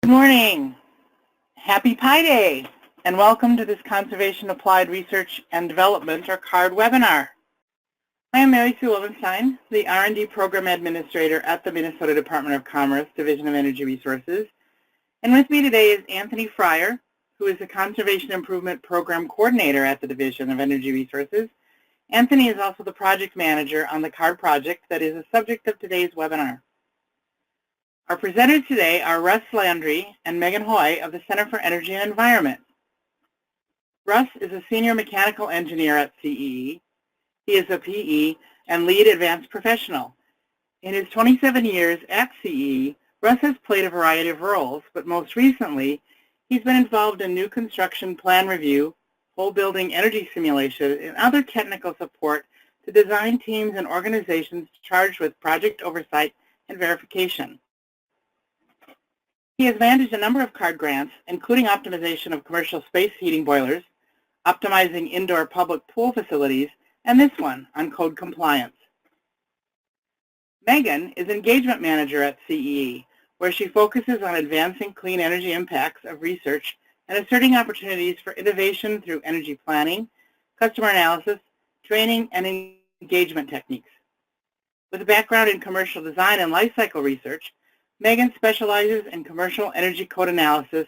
Good morning. Happy Pi Day, and welcome to this Conservation Applied Research and Development, or CARD, webinar. I am Mary Sue Lovenstein, the R&D Program Administrator at the Minnesota Department of Commerce, Division of Energy Resources. And with me today is Anthony Fryer, who is the Conservation Improvement Program Coordinator at the Division of Energy Resources. Anthony is also the Project Manager on the CARD project that is the subject of today's webinar. Our presenters today are Russ, Landry and Megan Hoye of the Center for Energy and Environment. Russ is a Senior Mechanical Engineer at CEE. He is a PE and Lead Advanced Professional. In his 27 years at CEE, Russ has played a variety of roles, but most recently, he's been involved in new construction plan review, whole building energy simulation, and other technical support to design teams and organizations charged with project oversight and verification. He has managed a number of CARD grants, including optimization of commercial space heating boilers, optimizing indoor public pool facilities, and this one on code compliance. Megan is Engagement Manager at CEE, where she focuses on advancing clean energy impacts of research and asserting opportunities for innovation through energy planning, customer analysis, training, and engagement techniques. With a background in commercial design and life cycle research, Megan specializes in commercial energy code analysis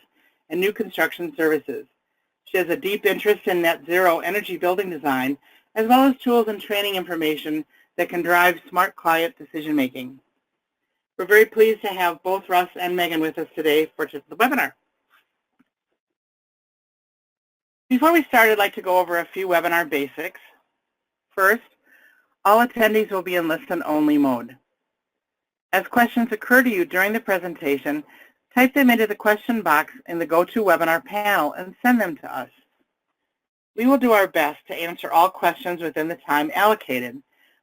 and new construction services. She has a deep interest in net zero energy building design, as well as tools and training information that can drive smart client decision making. We're very pleased to have both Russ and Megan with us today for the webinar. Before we start, I'd like to go over a few webinar basics. First, all attendees will be in listen-only mode. As questions occur to you during the presentation, type them into the question box in the GoToWebinar panel and send them to us. We will do our best to answer all questions within the time allocated,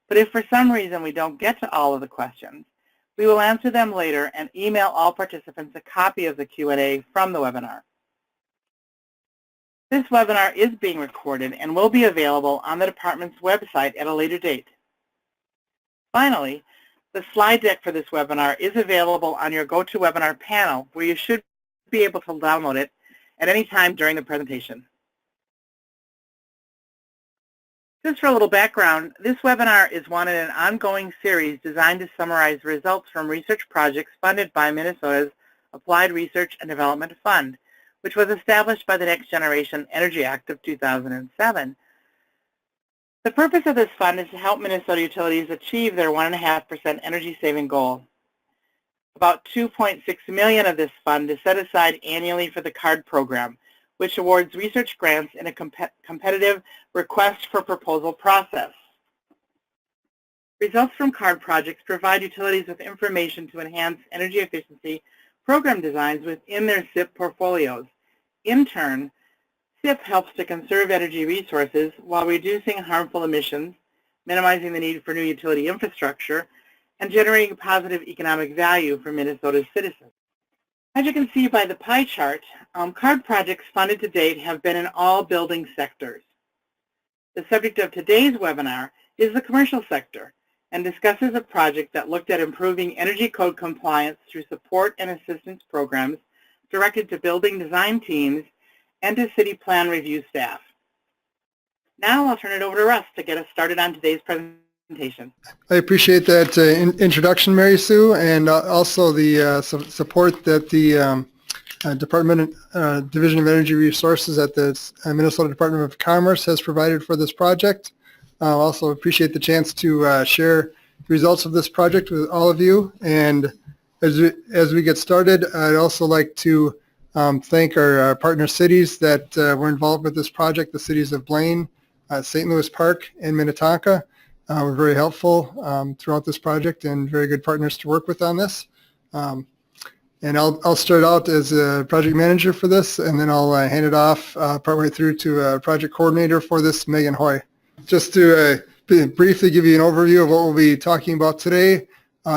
but if for some reason we don't get to all of the questions, we will answer them later and email all participants a copy of the Q&A from the webinar. This webinar is being recorded and will be available on the department's website at a later date. Finally, the slide deck for this webinar is available on your GoToWebinar panel, where you should be able to download it at any time during the presentation. Just for a little background, this webinar is one in an ongoing series designed to summarize results from research projects funded by Minnesota's Applied Research and Development Fund, which was established by the Next Generation Energy Act of 2007. The purpose of this fund is to help Minnesota utilities achieve their 1.5% energy saving goal. About $2.6 million of this fund is set aside annually for the CARD program, which awards research grants in a competitive request for proposal process. Results from CARD projects provide utilities with information to enhance energy efficiency program designs within their CIP portfolios. In turn, CIP helps to conserve energy resources while reducing harmful emissions, minimizing the need for new utility infrastructure, and generating positive economic value for Minnesota's citizens. As you can see by the pie chart, CARD projects funded to date have been in all building sectors. The subject of today's webinar is the commercial sector and discusses a project that looked at improving energy code compliance through support and assistance programs directed to building design teams and to city plan review staff. Now I'll turn it over to Russ to get us started on today's presentation. I appreciate that introduction, Mary Sue, and also the support that the Division of Energy Resources at the Minnesota Department of Commerce has provided for this project. I also appreciate the chance to share the results of this project with all of you. And as we get started, I'd also like to thank our partner cities that were involved with this project, the cities of Blaine, St. Louis Park, and Minnetonka. Were very helpful throughout this project and very good partners to work with on this. And I'll start out as a project manager for this, and then I'll hand it off partway through to a project coordinator for this, Megan Hoye. Just to briefly give you an overview of what we'll be talking about today,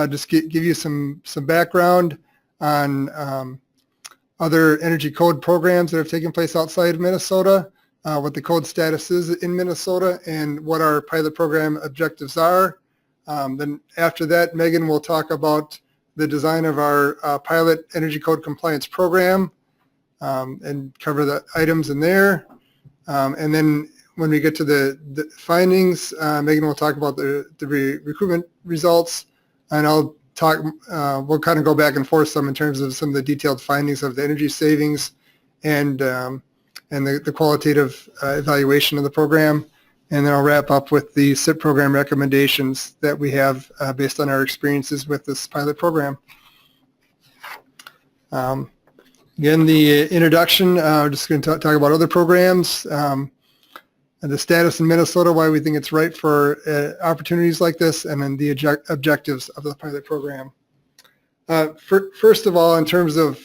just give you some background on other energy code programs that have taken place outside of Minnesota, what the code status is in Minnesota, and what our pilot program objectives are. Then after that, Megan will talk about the design of our pilot energy code compliance program and cover the items in there. And then when we get to the findings, Megan will talk about the recruitment results, and I'll talk, we'll kind of go back and forth some in terms of some of the detailed findings of the energy savings and the qualitative evaluation of the program. And then I'll wrap up with the CIP program recommendations that we have based on our experiences with this pilot program. Again, the introduction, we're just going to talk about other programs, and the status in Minnesota, why we think it's right for opportunities like this, and then the objectives of the pilot program. First of all, in terms of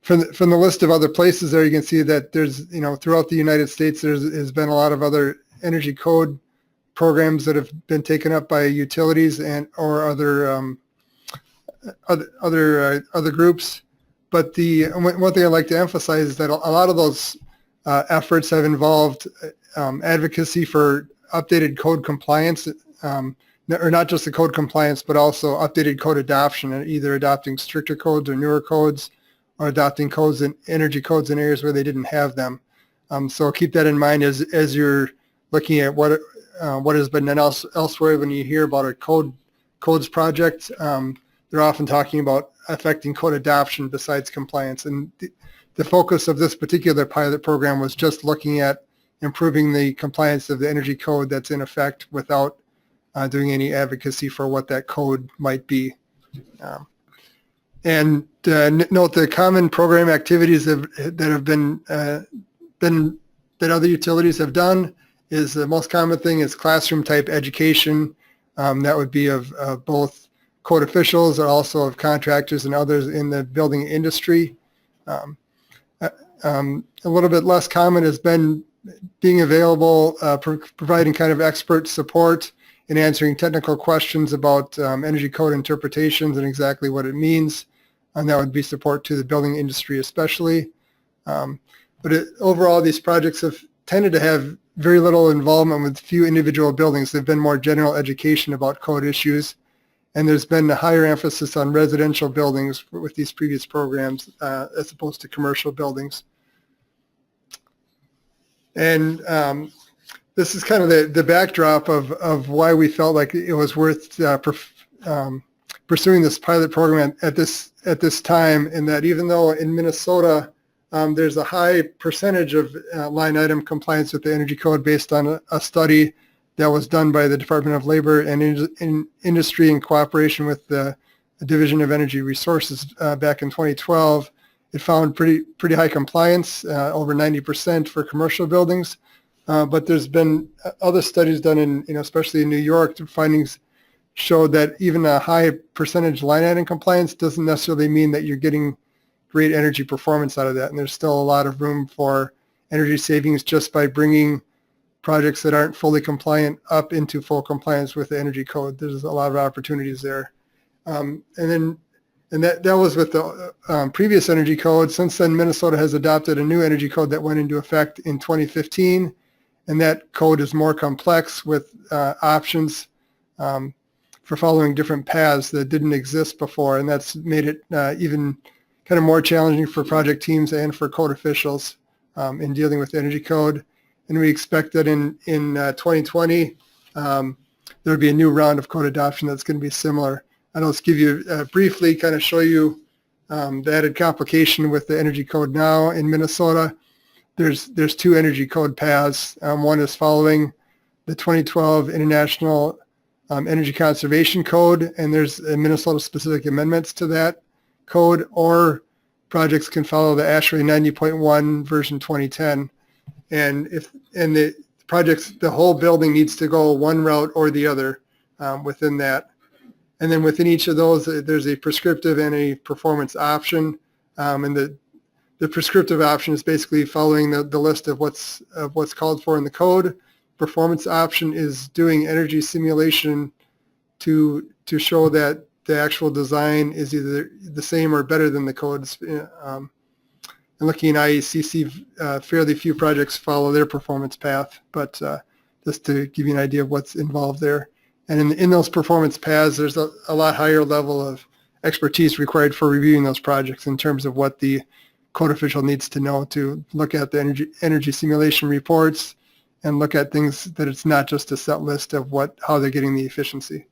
from the list of other places there, you can see that there's, throughout the United States, has been a lot of other energy code programs that have been taken up by utilities and or other groups. But one thing I'd like to emphasize is that a lot of those efforts have involved advocacy for updated code compliance, or not just the code compliance, but also updated code adoption, and either adopting stricter codes or newer codes, or adopting codes and energy codes in areas where they didn't have them. So keep that in mind as you're looking at what has been done elsewhere. When you hear about a codes project, they're often talking about affecting code adoption besides compliance. And the focus of this particular pilot program was just looking at improving the compliance of the energy code that's in effect without doing any advocacy for what that code might be. And note the common program activities that have been that other utilities have done is the most common thing is classroom type education. That would be of both code officials and also of contractors and others in the building industry. A little bit less common has been being available, providing kind of expert support in answering technical questions about energy code interpretations and exactly what it means. And that would be support to the building industry especially. But overall, these projects have tended to have very little involvement with few individual buildings. They've been more general education about code issues. And there's been a higher emphasis on residential buildings with these previous programs as opposed to commercial buildings. And this is kind of the backdrop of why we felt like it was worth pursuing this pilot program at this time, in that even though in Minnesota there's a high percentage of line item compliance with the energy code based on a study that was done by the Department of Labor and Industry in cooperation with the Division of Energy Resources back in 2012. It found pretty high compliance, over 90% for commercial buildings. But there's been other studies done in, especially in New York, the findings showed that even a high percentage line item compliance doesn't necessarily mean that you're getting great energy performance out of that. And there's still a lot of room for energy savings just by bringing projects that aren't fully compliant up into full compliance with the energy code. There's a lot of opportunities there. And that was with the previous energy code. Since then, Minnesota has adopted a new energy code that went into effect in 2015. And that code is more complex with options for following different paths that didn't exist before. And that's made it even kind of more challenging for project teams and for code officials in dealing with the energy code. And we expect that in 2020, there'll be a new round of code adoption that's going to be similar. And I'll just give you briefly kind of show you the added complication with the energy code now in Minnesota. There's two energy code paths. One is following the 2012 International Energy Conservation Code, and there's Minnesota specific amendments to that code, or projects can follow the ASHRAE 90.1 version 2010. And the projects, the whole building needs to go one route or the other within that. And then within each of those, there's a prescriptive and a performance option. And the prescriptive option is basically following the list of what's called for in the code. Performance option is doing energy simulation to show that the actual design is either the same or better than the codes. And looking at IECC, fairly few projects follow their performance path, but just to give you an idea of what's involved there. And in those performance paths, there's a lot higher level expertise required for reviewing those projects in terms of what the code official needs to know to look at the energy simulation reports and look at things that it's not just a set list of how they're getting the efficiency.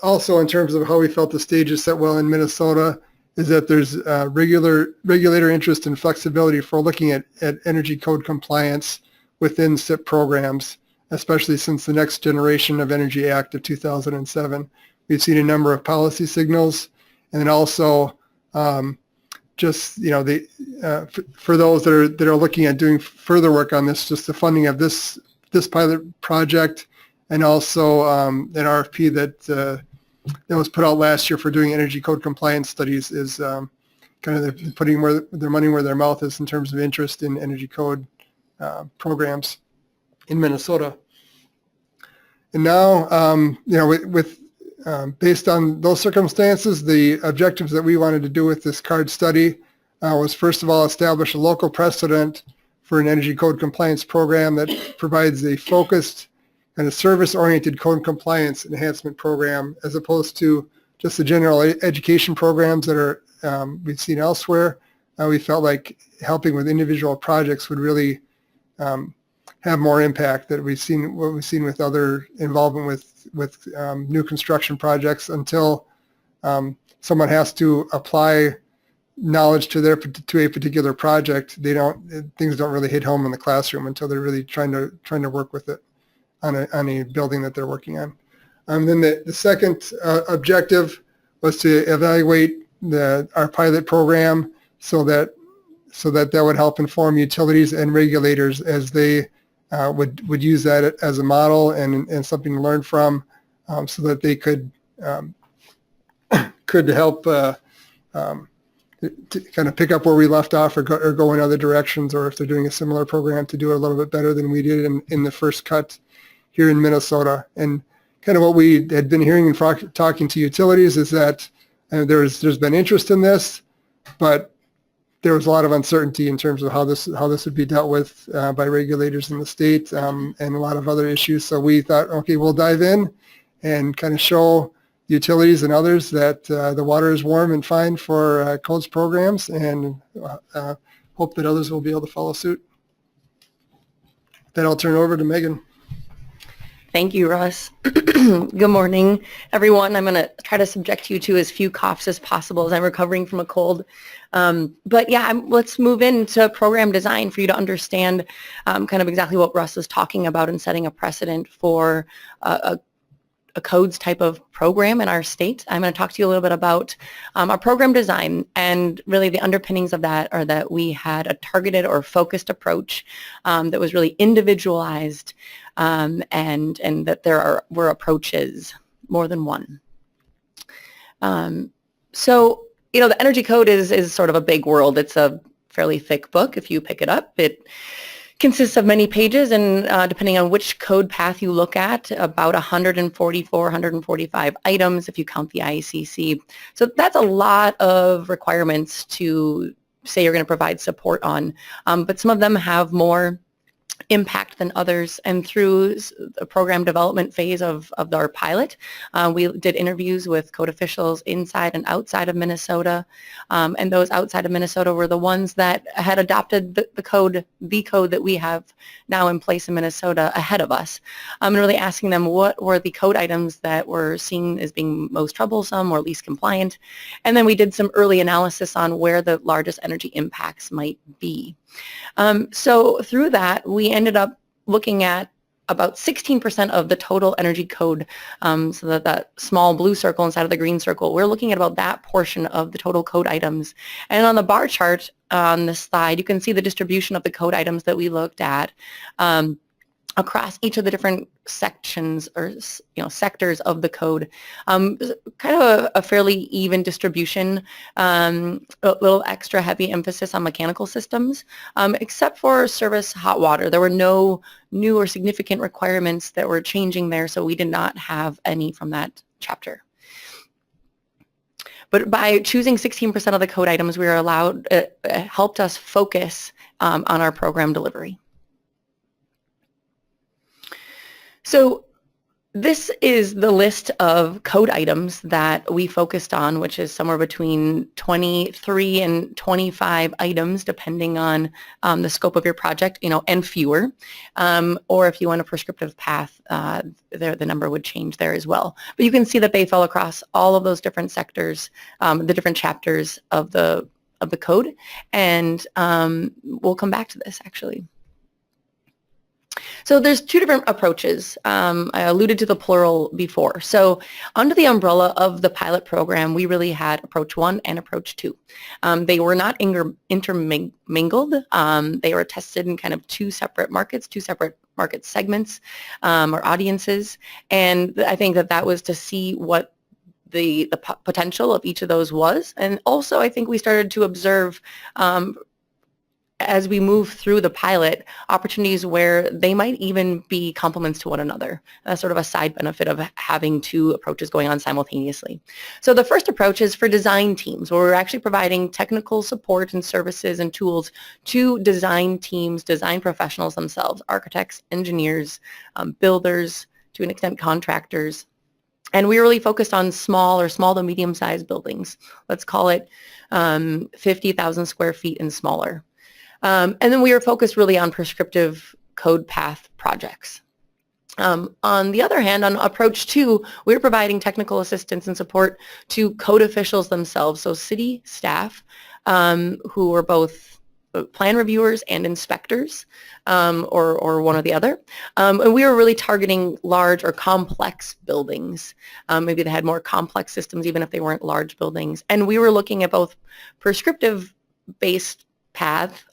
Also, in terms of how we felt the stage is set well in Minnesota, is that there's regulator interest and flexibility for looking at energy code compliance within CIP programs, especially since the Next Generation of Energy Act of 2007. We've seen a number of policy signals, and then also just, for those that are looking at doing further work on this, just the funding of this pilot project, and also an RFP that was put out last year for doing energy code compliance studies is kind of putting their money where their mouth is in terms of interest in energy code programs in Minnesota. And now, based on those circumstances, the objectives that we wanted to do with this CARD study was, first of all, establish a local precedent for an energy code compliance program that provides a focused and a service-oriented code compliance enhancement program, as opposed to just the general education programs that are we've seen elsewhere. We felt like helping with individual projects would really have more impact that what we've seen with other involvement with new construction projects. Until someone has to apply knowledge to a particular project, things don't really hit home in the classroom until they're really trying to work with it on a building that they're working on. Then the second objective was to evaluate our pilot program so that would help inform utilities and regulators as they would use that as a model and something to learn from, so that they could help to kind of pick up where we left off or go in other directions, or if they're doing a similar program, to do it a little bit better than we did in the first cut here in Minnesota. And kind of what we had been hearing and talking to utilities is that there's been interest in this, but there was a lot of uncertainty in terms of how this would be dealt with by regulators in the state, and a lot of other issues. So we thought, okay, we'll dive in and kind of show utilities and others that the water is warm and fine for codes programs, and hope that others will be able to follow suit. Then I'll turn it over to Megan. Thank you, Russ. Good morning, everyone. I'm going to try to subject you to as few coughs as possible as I'm recovering from a cold. But yeah, let's move into program design for you to understand kind of exactly what Russ is talking about and setting a precedent for a codes type of program in our state. I'm going to talk to you a little bit about our program design, and really the underpinnings of that are that we had a targeted or focused approach that was really individualized, and that were approaches, more than one. So, the energy code is sort of a big world. It's a fairly thick book. If you pick it up, it consists of many pages, and depending on which code path you look at, about 144, 145 items if you count the ICC. So that's a lot of requirements to say you're going to provide support on, but some of them have more impact than others. And through the program development phase of our pilot, we did interviews with code officials inside and outside of Minnesota, and those outside of Minnesota were the ones that had adopted the code that we have now in place in Minnesota ahead of us, and really asking them what were the code items that were seen as being most troublesome or least compliant. And then we did some early analysis on where the largest energy impacts might be. So through that, we ended up looking at about 16% of the total energy code, so that small blue circle inside of the green circle, we're looking at about that portion of the total code items. And on the bar chart on this slide, you can see the distribution of the code items that we looked at across each of the different sections or sectors of the code. Kind of a fairly even distribution, a little extra heavy emphasis on mechanical systems, except for service hot water. There were no new or significant requirements that were changing there, so we did not have any from that chapter. But by choosing 16% of the code items, we were allowed, it helped us focus on our program delivery. So This is the list of code items that we focused on, which is somewhere between 23 and 25 items, depending on the scope of your project, and fewer. Or if you want a prescriptive path, the number would change there as well. But you can see that they fell across all of those different sectors, the different chapters of the code, and we'll come back to this actually. So there's two different approaches. I alluded to the plural before. So under the umbrella of the pilot program, we really had approach 1 and approach 2. They were not intermingled. They were tested in kind of two separate market segments or audiences. And I think that was to see what the potential of each of those was. And also I think we started to observe as we move through the pilot, opportunities where they might even be complements to one another, sort of a side benefit of having two approaches going on simultaneously. So the first approach is for design teams, where we're actually providing technical support and services and tools to design teams, design professionals themselves, architects, engineers, builders, to an extent contractors. And we really focused on small to medium-sized buildings. Let's call it 50,000 square feet and smaller. And then we were focused really on prescriptive code path projects. On the other hand, on approach 2, we were providing technical assistance and support to code officials themselves, so city staff who were both plan reviewers and inspectors, or one or the other. And we were really targeting large or complex buildings. Maybe they had more complex systems even if they weren't large buildings. And we were looking at both prescriptive-based path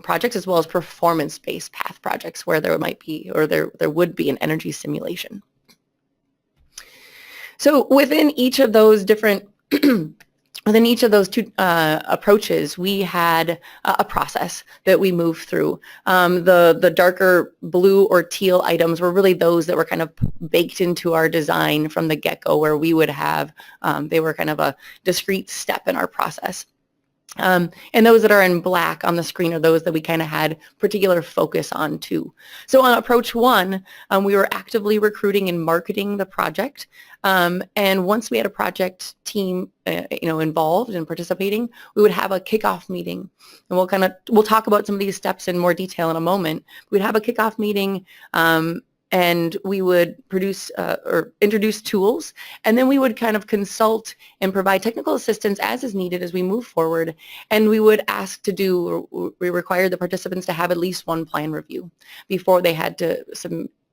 projects as well as performance-based path projects where there might be or there would be an energy simulation. So within each of those different within each of those two approaches, we had a process that we moved through. The darker blue or teal items were really those that were kind of baked into our design from the get-go, where we would have, they were kind of a discrete step in our process. And those that are in black on the screen are those that we kind of had particular focus on too. So on approach 1, we were actively recruiting and marketing the project. And once we had a project team, involved and participating, we would have a kickoff meeting. And we'll talk about some of these steps in more detail in a moment. We'd have a kickoff meeting, and we would produce or introduce tools, and then we would kind of consult and provide technical assistance as is needed as we move forward. And we would we required the participants to have at least one plan review before they had to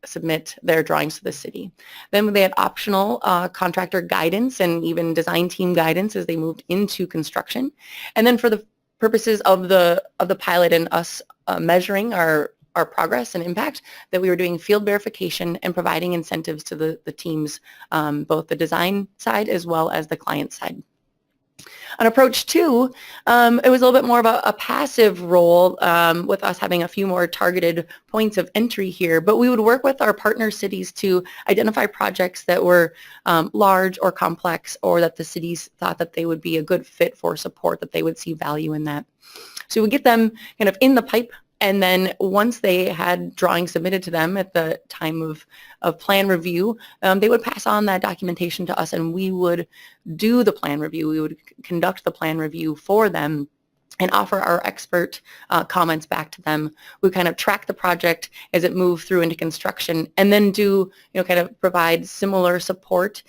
submit their drawings to the city. Then they had optional contractor guidance and even design team guidance as they moved into construction. And then for the purposes of the pilot and us measuring our progress and impact, that we were doing field verification and providing incentives to the teams, both the design side as well as the client side. On approach 2, it was a little bit more of a passive role, with us having a few more targeted points of entry here, but we would work with our partner cities to identify projects that were large or complex, or that the cities thought that they would be a good fit for support, that they would see value in that. So we would get them kind of in the pipe. And then once they had drawings submitted to them at the time of plan review, they would pass on that documentation to us, and we would do the plan review. We would conduct the plan review for them and offer our expert comments back to them. We kind of track the project as it moved through into construction, and then kind of provide similar support,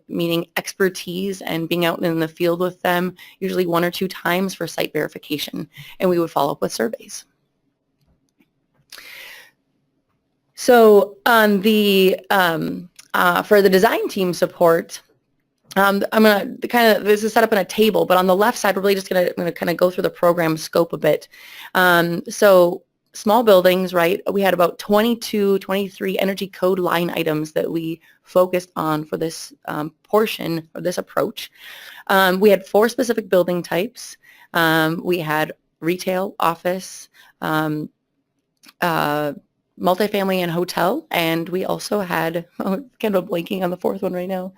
meaning expertise and being out in the field with them, usually 1 or 2 times for site verification. And we would follow up with surveys. So on the for the design team support, I'm going to this is set up in a table, but on the left side, we're really just going to kind of go through the program scope a bit. So small buildings, right? We had about 23 energy code line items that we focused on for this portion of this approach. We had 4 specific building types. We had retail, office, multifamily and hotel, and we also had, kind of blanking on the 4th one right now.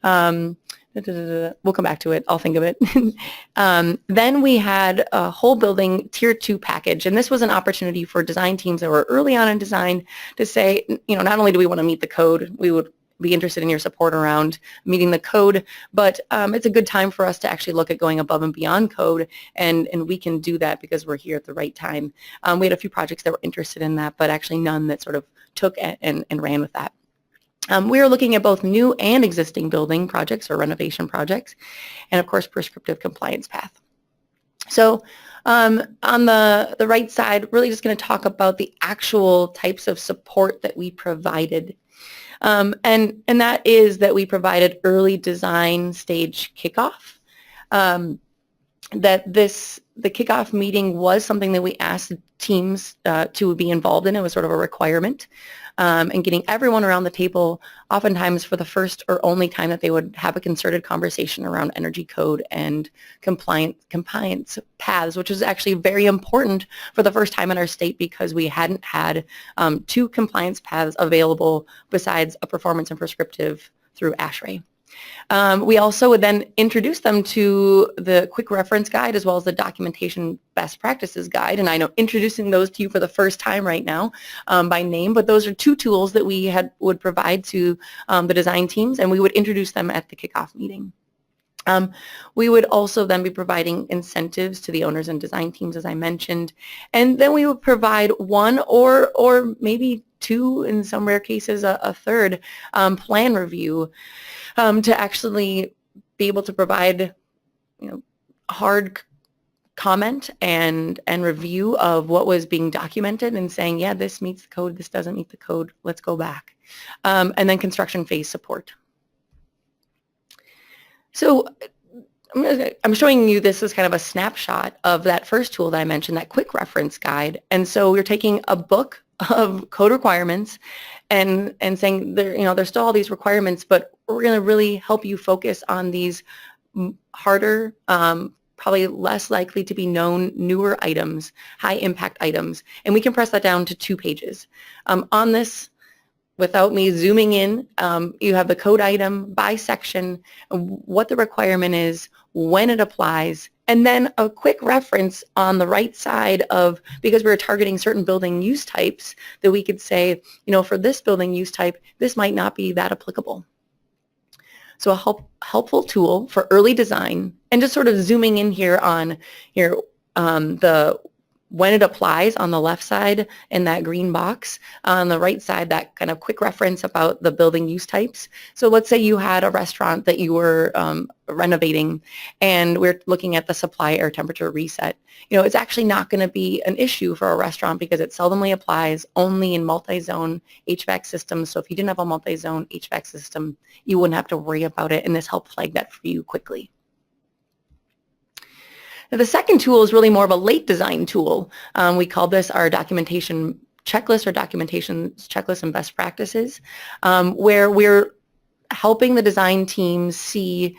We'll come back to it. I'll think of it. Then we had a whole building tier 2 package, and this was an opportunity for design teams that were early on in design to say, not only do we want to meet the code, we would be interested in your support around meeting the code, but it's a good time for us to actually look at going above and beyond code, and we can do that because we're here at the right time. We had a few projects that were interested in that, but actually none that sort of took and ran with that. We are looking at both new and existing building projects or renovation projects, and of course prescriptive compliance path. So on the right side, really just going to talk about the actual types of support that we provided. And that is that we provided early design stage kickoff. The kickoff meeting was something that we asked teams to be involved in. It was sort of a requirement. And getting everyone around the table, oftentimes for the first or only time that they would have a concerted conversation around energy code and compliance paths, which is actually very important for the first time in our state because we hadn't had 2 compliance paths available besides a performance and prescriptive through ASHRAE. We also would then introduce them to the quick reference guide as well as the documentation best practices guide. And I know introducing those to you for the first time right now by name, but those are 2 tools that we would provide to the design teams, and we would introduce them at the kickoff meeting. We would also then be providing incentives to the owners and design teams, as I mentioned, and then we would provide 1 or maybe 2, in some rare cases, a third plan review to actually be able to provide, hard comment and review of what was being documented and saying, yeah, this meets the code, this doesn't meet the code, let's go back. And then construction phase support. So I'm showing you this as kind of a snapshot of that first tool that I mentioned, that quick reference guide. And so we're taking a book of code requirements and saying there's still all these requirements, but we're going to really help you focus on these harder, probably less likely to be known, newer items, high impact items. And we compress that down to 2 pages. On this, without me zooming in, you have the code item by section, what the requirement is, when it applies, and then a quick reference on the right side of, because we're targeting certain building use types, that we could say, for this building use type, this might not be that applicable. So a helpful tool for early design, and just sort of zooming in here on the when it applies on the left side in that green box, on the right side, that kind of quick reference about the building use types. So let's say you had a restaurant that you were renovating, and we're looking at the supply air temperature reset. It's actually not going to be an issue for a restaurant because it seldomly applies only in multi-zone HVAC systems. So if you didn't have a multi-zone HVAC system, you wouldn't have to worry about it, and this helped flag that for you quickly. Now, the second tool is really more of a late design tool. We call this our documentation checklist or documentation checklist and best practices, where we're helping the design teams see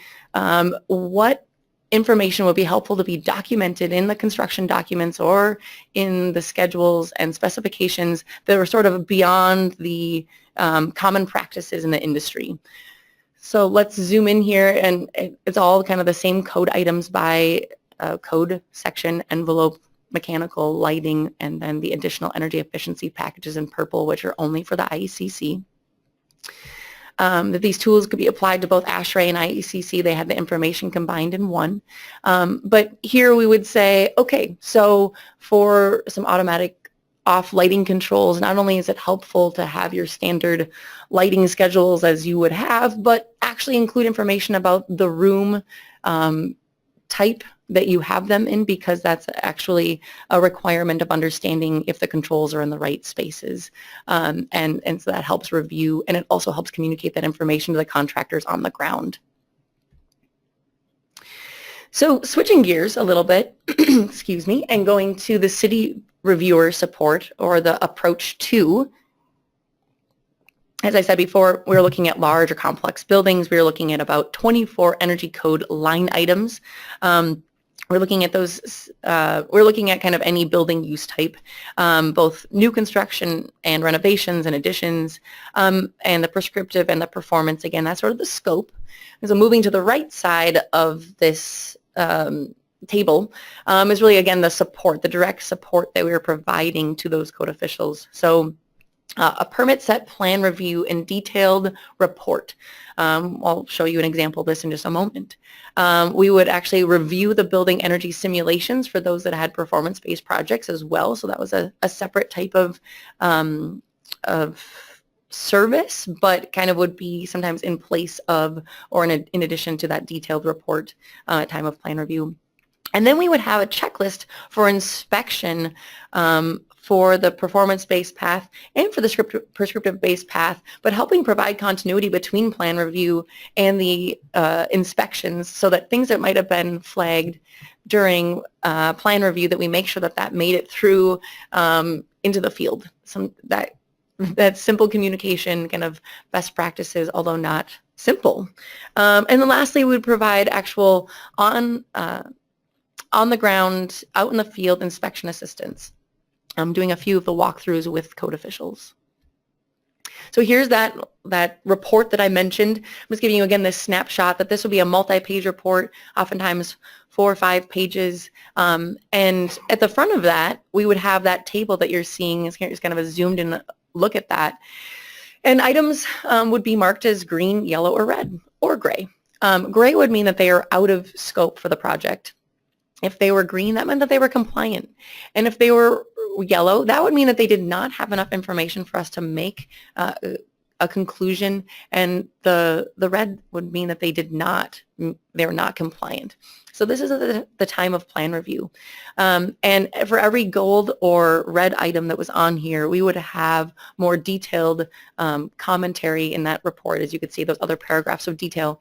what information would be helpful to be documented in the construction documents or in the schedules and specifications that are sort of beyond the common practices in the industry. So let's zoom in here, and it's all kind of the same code items by code section, envelope, mechanical, lighting, and then the additional energy efficiency packages in purple, which are only for the IECC. That these tools could be applied to both ASHRAE and IECC. They had the information combined in one. But here we would say, okay, so for some automatic off lighting controls, not only is it helpful to have your standard lighting schedules as you would have, but actually include information about the room type that you have them in, because that's actually a requirement of understanding if the controls are in the right spaces. And so that helps review, and it also helps communicate that information to the contractors on the ground. So switching gears a little bit, excuse me, and going to the city reviewer support, or the approach 2. As I said before, we're looking at large or complex buildings. We're looking at about 24 energy code line items. We're looking at those, we're looking at kind of any building use type, both new construction and renovations and additions, and the prescriptive and the performance. Again, that's sort of the scope. And so moving to the right side of this table is really, again, the support, the direct support that we're providing to those code officials. So a permit set plan review and detailed report. I'll show you an example of this in just a moment. We would actually review the building energy simulations for those that had performance-based projects as well. So that was a separate type of service, but kind of would be sometimes in place of or in addition to that detailed report at time of plan review. And then we would have a checklist for inspection for the performance-based path and for the prescriptive-based path, but helping provide continuity between plan review and the inspections so that things that might have been flagged during plan review, that we make sure that that made it through into the field. That simple communication, kind of best practices, although not simple. And then lastly, we would provide actual on the ground, out in the field inspection assistance. I'm doing a few of the walkthroughs with code officials. So here's that report that I mentioned. I'm just giving you again this snapshot that this will be a multi-page report, oftentimes 4 or 5 pages. And at the front of that, we would have that table that you're seeing. It's kind of a zoomed in look at that. And items would be marked as green, yellow, or red, or gray. Gray would mean that they are out of scope for the project. If they were green, that meant that they were compliant. And if they were yellow, that would mean that they did not have enough information for us to make a conclusion. And the red would mean that they were not compliant. So this is the time of plan review. And for every gold or red item that was on here, we would have more detailed commentary in that report. As you could see, those other paragraphs of detail,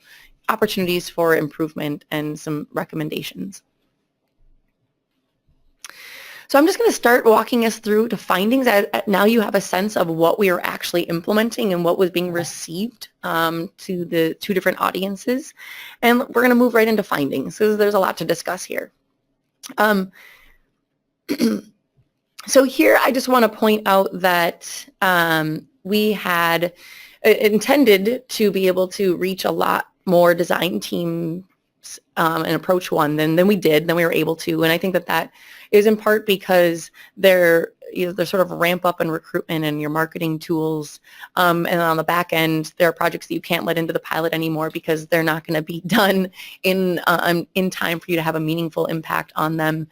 opportunities for improvement, and some recommendations. So I'm just going to start walking us through to findings. Now you have a sense of what we are actually implementing and what was being received to the 2 different audiences. And we're going to move right into findings, because there's a lot to discuss here. So here I just want to point out that we had intended to be able to reach a lot more design teams and approach one than we were able to. And I think that is in part because they're sort of ramp up in recruitment and your marketing tools. And on the back end, there are projects that you can't let into the pilot anymore because they're not going to be done in time for you to have a meaningful impact on them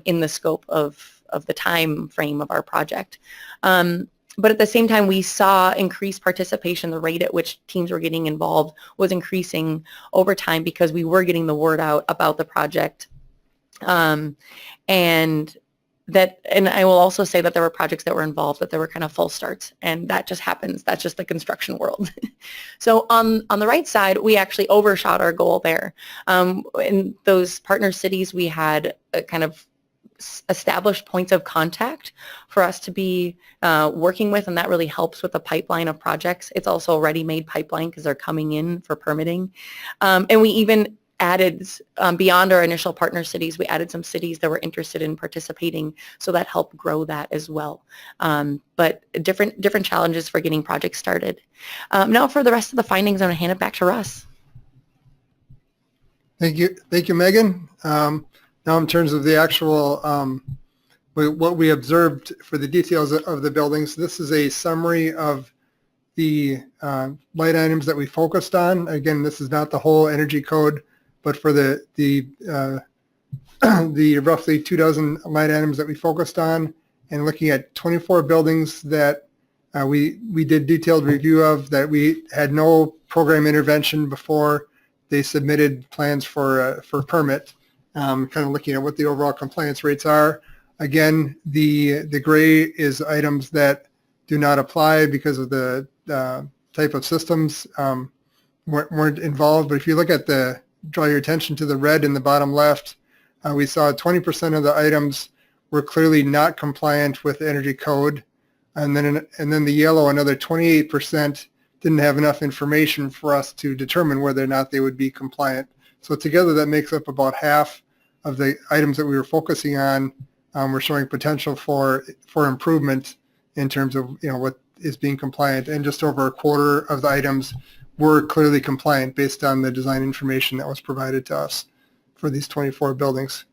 in the scope of the time frame of our project. But at the same time, we saw increased participation. The rate at which teams were getting involved was increasing over time because we were getting the word out about the project. And I will also say that there were projects that were involved that there were kind of false starts, and that just happens. That's just the construction world. So on the right side, we actually overshot our goal there. In those partner cities, we had a kind of established points of contact for us to be working with, and that really helps with the pipeline of projects. It's also a ready-made pipeline because they're coming in for permitting. And we even added, beyond our initial partner cities, we added some cities that were interested in participating, so that helped grow that as well. But different challenges for getting projects started. Now for the rest of the findings, I'm going to hand it back to Russ. Thank you, Megan. Now in terms of the actual, what we observed for the details of the buildings, this is a summary of the light items that we focused on. Again, this is not the whole energy code, but for the roughly 2 dozen light items that we focused on, and looking at 24 buildings that we did detailed review of, that we had no program intervention before they submitted plans for permit. Kind of looking at what the overall compliance rates are. Again, the gray is items that do not apply because of the type of systems weren't involved. But if you look at draw your attention to the red in the bottom left, we saw 20% of the items were clearly not compliant with the energy code, and then the yellow, another 28% didn't have enough information for us to determine whether or not they would be compliant. So together that makes up about half of the items that we were focusing on. We're showing potential for improvement in terms of what is being compliant, and just over a quarter of the items were clearly compliant based on the design information that was provided to us for these 24 buildings.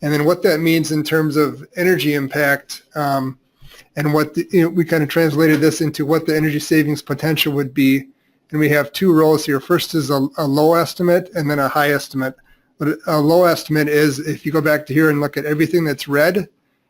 And then what that means in terms of energy impact, and what we kind of translated this into what the energy savings potential would be. And we have two rows here. First is a low estimate and then a high estimate. But a low estimate is if you go back to here and look at everything that's red,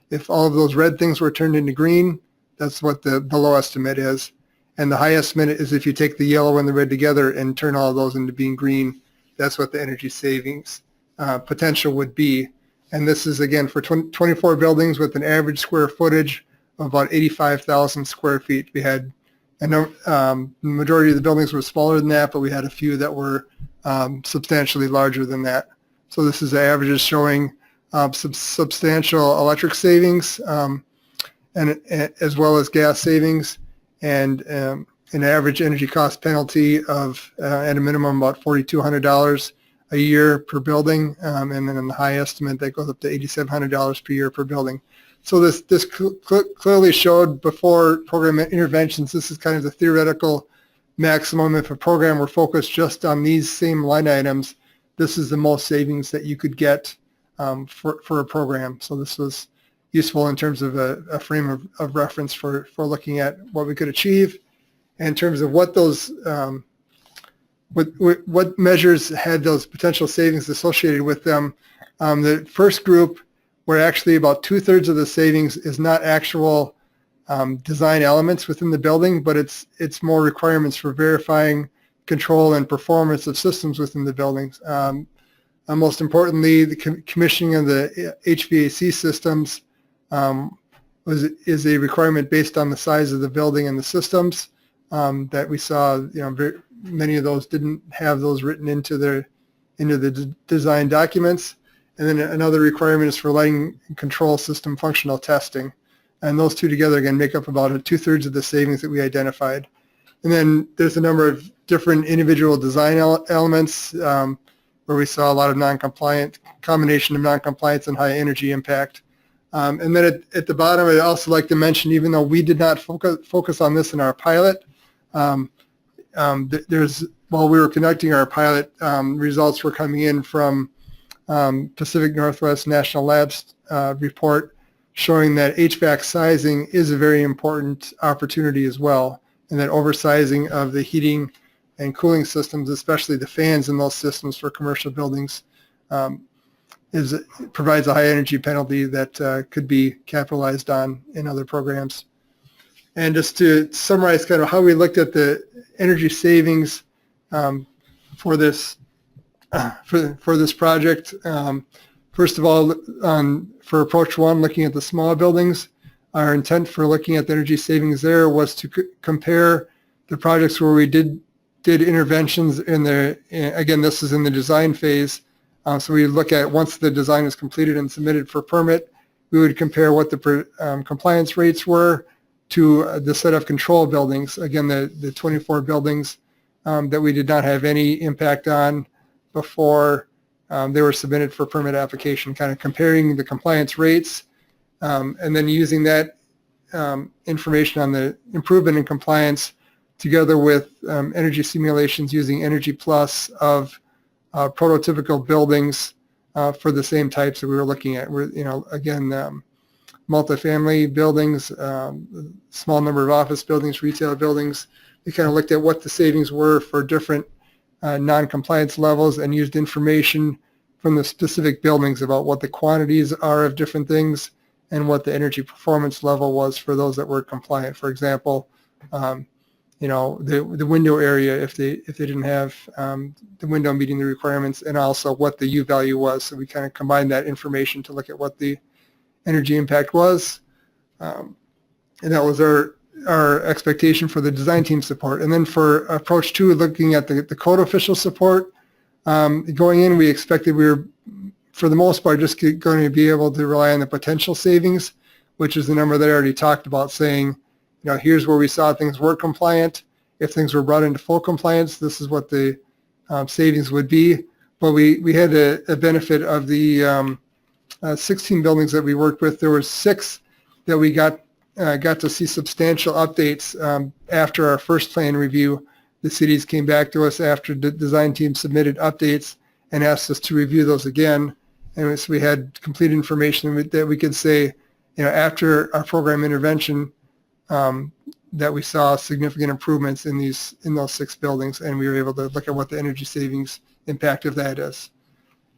if all of those red things were turned into green, that's what the low estimate is. And the high estimate is if you take the yellow and the red together and turn all of those into being green, that's what the energy savings potential would be. And this is, again, for 24 buildings with an average square footage of about 85,000 square feet. We had the majority of the buildings were smaller than that, but we had a few that were substantially larger than that. So this is the averages showing substantial electric savings and as well as gas savings, and an average energy cost penalty of at a minimum about $4,200 a year per building, and then in the high estimate that goes up to $8,700 per year per building. So this clearly showed before program interventions, this is kind of the theoretical maximum. If a program were focused just on these same line items, this is the most savings that you could get for a program. So this was useful in terms of a frame of reference for looking at what we could achieve. And in terms of what those what measures had those potential savings associated with them, the first group, where actually about 2/3 of the savings is not actual design elements within the building, but it's more requirements for verifying control and performance of systems within the buildings. Most importantly, the commissioning of the HVAC systems is a requirement based on the size of the building and the systems that we saw. Many of those didn't have those written into the design documents. And then another requirement is for lighting control system functional testing. And those two together, again, make up about 2/3 of the savings that we identified. And then there's a number of different individual design elements where we saw a lot of non-compliant, combination of non-compliance and high energy impact. And then at the bottom, I'd also like to mention, even though we did not focus on this in our pilot, while we were conducting our pilot, results were coming in from Pacific Northwest National Labs report showing that HVAC sizing is a very important opportunity as well, and that oversizing of the heating and cooling systems, especially the fans in those systems for commercial buildings, provides a high energy penalty that could be capitalized on in other programs. And just to summarize kind of how we looked at the energy savings for this project. First of all, for approach one, looking at the small buildings, our intent for looking at the energy savings there was to compare the projects where we did interventions again, this is in the design phase. So we look at, once the design is completed and submitted for permit, we would compare what the compliance rates were to the set of control buildings. Again, the 24 buildings that we did not have any impact on before they were submitted for permit application, kind of comparing the compliance rates and then using that information on the improvement in compliance together with energy simulations using Energy Plus of prototypical buildings for the same types that we were looking at. Again, multifamily buildings, small number of office buildings, retail buildings. We kind of looked at what the savings were for different non-compliance levels and used information from the specific buildings about what the quantities are of different things and what the energy performance level was for those that were compliant. For example, the window area, if they didn't have the window meeting the requirements, and also what the U value was. So we kind of combined that information to look at what the energy impact was. And that was our expectation for the design team support. And then for approach two, looking at the code official support, going in, we expected we were, for the most part, just going to be able to rely on the potential savings, which is the number that I already talked about, saying, here's where we saw things were compliant. If things were brought into full compliance, this is what the savings would be. But we had a benefit of the 16 buildings that we worked with. There were 6 that we got to see substantial updates after our first plan review. The cities came back to us after the design team submitted updates and asked us to review those again. And so we had complete information that we could say, after our program intervention, that we saw significant improvements in those 6 buildings, and we were able to look at what the energy savings impact of that is.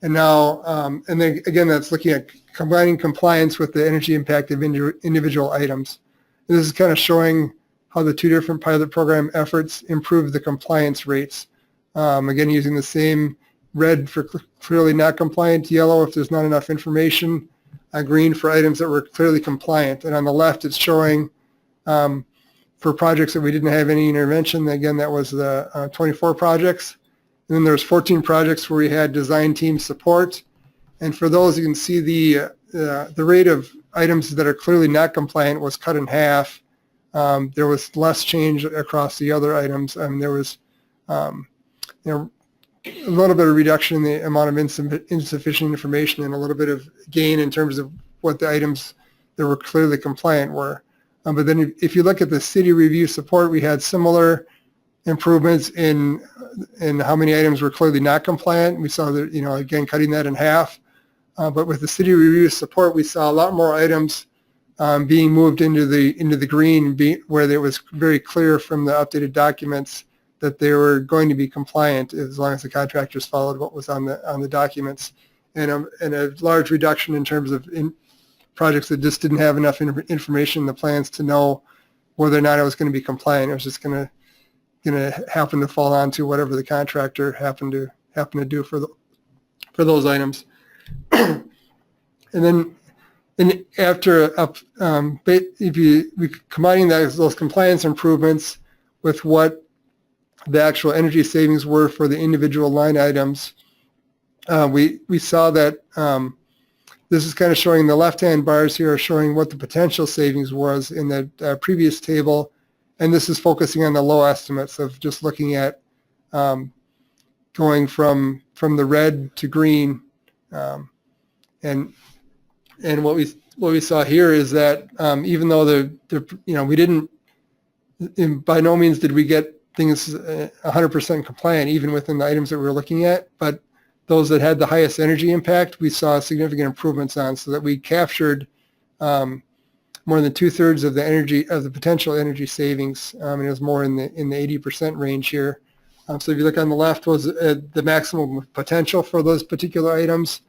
And now, and then again, that's looking at combining compliance with the energy impact of individual items. This is kind of showing how the 2 different pilot program efforts improve the compliance rates. Again, using the same red for clearly not compliant, yellow if there's not enough information, green for items that were clearly compliant. And on the left, it's showing for projects that we didn't have any intervention. Again, that was the 24 projects. And then there's 14 projects where we had design team support. And for those, you can see the rate of items that are clearly not compliant was cut in half. There was less change across the other items. There was a little bit of reduction in the amount of insufficient information and a little bit of gain in terms of what the items that were clearly compliant were. But then if you look at the city review support, we had similar improvements in how many items were clearly not compliant. We saw that, again, cutting that in half. But with the city review support, we saw a lot more items being moved into the green, where it was very clear from the updated documents that they were going to be compliant as long as the contractors followed what was on the documents, and a large reduction in terms of projects that just didn't have enough information in the plans to know whether or not it was going to be compliant. It was just going to happen to fall onto whatever the contractor happened to do for those items. And then after if you combining those compliance improvements with what the actual energy savings were for the individual line items, we saw that this is kind of showing the left-hand bars here are showing what the potential savings was in the previous table, and this is focusing on the low estimates of just looking at going from the red to green, and what we saw here is that even though we didn't, by no means did we get things 100% compliant even within the items that we were looking at, but those that had the highest energy impact, we saw significant improvements on, so that we captured more than 2/3 of the potential energy savings, and it was more in the 80% range here. So if you look on the left was the maximum potential for those particular items,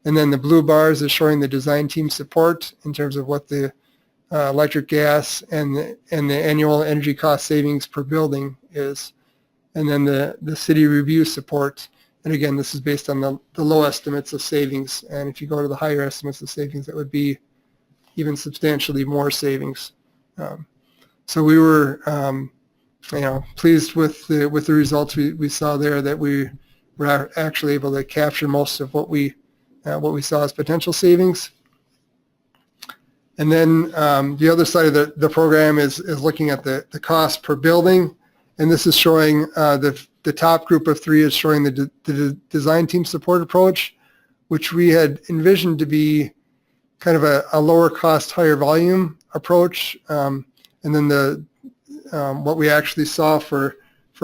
and then the blue bars is showing the design team support in terms of what the electric, gas, and the annual energy cost savings per building is, and then the city review support. And again, this is based on the low estimates of savings, and if you go to the higher estimates of savings, that would be even substantially more savings. So we were pleased with the results we saw there, that we were actually able to capture most of what we saw as potential savings. And then the other side of the program is looking at the cost per building, and this is showing the top group of 3 is showing the design team support approach, which we had envisioned to be kind of a lower cost, higher volume approach, and then what we actually saw for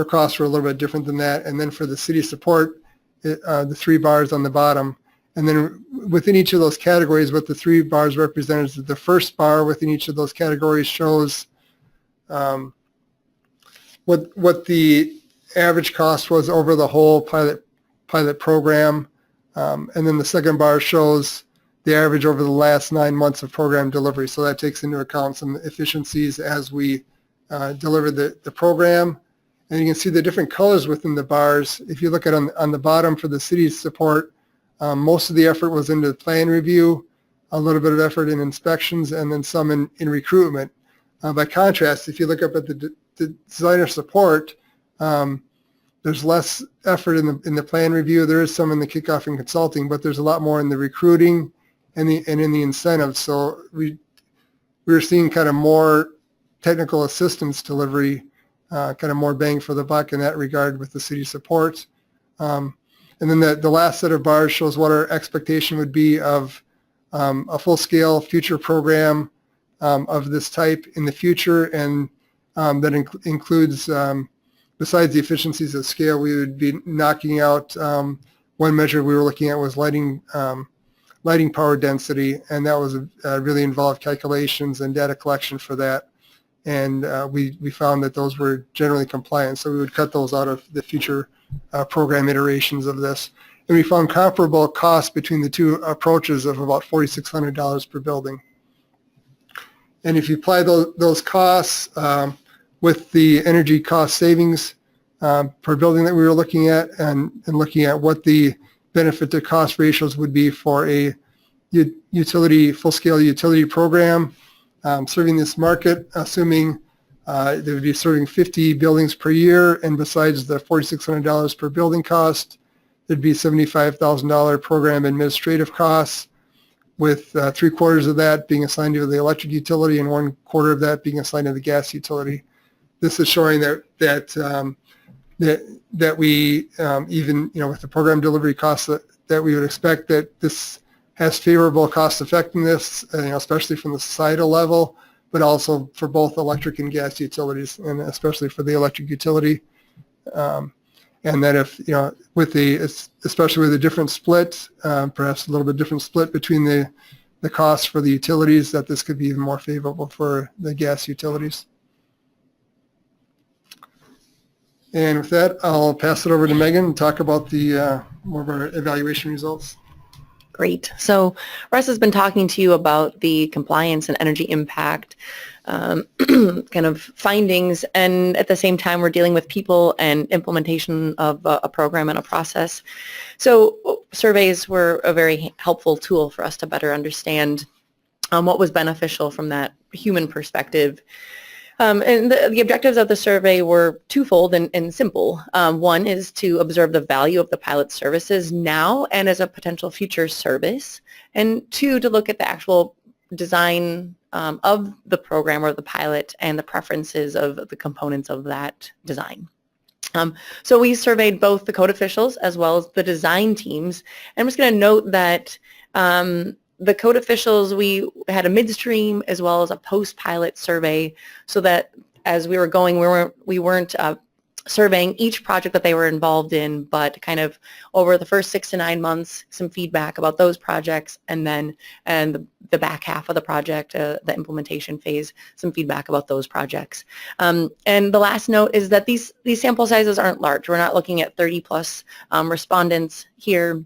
costs were a little bit different than that. And then for the city support, the 3 bars on the bottom, and then within each of those categories, what the 3 bars represent is that the first bar within each of those categories shows what the average cost was over the whole pilot program, and then the second bar shows the average over the last 9 months of program delivery. So that takes into account some efficiencies as we deliver the program. And you can see the different colors within the bars. If you look at on the bottom for the city's support, most of the effort was into the plan review, a little bit of effort in inspections, and then some in recruitment. By contrast, if you look up at the designer support, there's less effort in the plan review. There is some in the kickoff and consulting, but there's a lot more in the recruiting and in the incentives. So we were seeing kind of more technical assistance delivery, kind of more bang for the buck in that regard with the city support. And then the last set of bars shows what our expectation would be of a full-scale future program of this type in the future, and that includes, besides the efficiencies of scale, we would be knocking out, one measure we were looking at was lighting lighting power density, and that was really involved calculations and data collection for that. And we found that those were generally compliant, so we would cut those out of the future program iterations of this. And we found comparable costs between the two approaches of about $4,600 per building. And if you apply those costs with the energy cost savings per building that we were looking at, and looking at what the benefit to cost ratios would be for a full-scale utility program serving this market, assuming they would be serving 50 buildings per year, and besides the $4,600 per building cost, there'd be $75,000 program administrative costs, with 3/4 of that being assigned to the electric utility and 1/4 of that being assigned to the gas utility. This is showing that we even with the program delivery costs that we would expect, that this has favorable cost effectiveness, especially from the societal level, but also for both electric and gas utilities, and especially for the electric utility. And that if, especially with a different split, perhaps a little bit different split between the costs for the utilities, that this could be even more favorable for the gas utilities. And with that, I'll pass it over to Megan and talk about the more of our evaluation results. Great. So Russ has been talking to you about the compliance and energy impact kind of findings, and at the same time we're dealing with people and implementation of a program and a process. So surveys were a very helpful tool for us to better understand what was beneficial from that human perspective. And the objectives of the survey were twofold and simple. One is to observe the value of the pilot services now and as a potential future service. And two, to look at the actual design of the program or the pilot and the preferences of the components of that design. So we surveyed both the code officials as well as the design teams. And I'm just going to note that the code officials, we had a midstream as well as a post-pilot survey, so that as we were going, we weren't surveying each project that they were involved in, but kind of over the first 6 to 9 months, some feedback about those projects, and then the back half of the project, the implementation phase, some feedback about those projects. And the last note is that these sample sizes aren't large. We're not looking at 30 plus respondents here.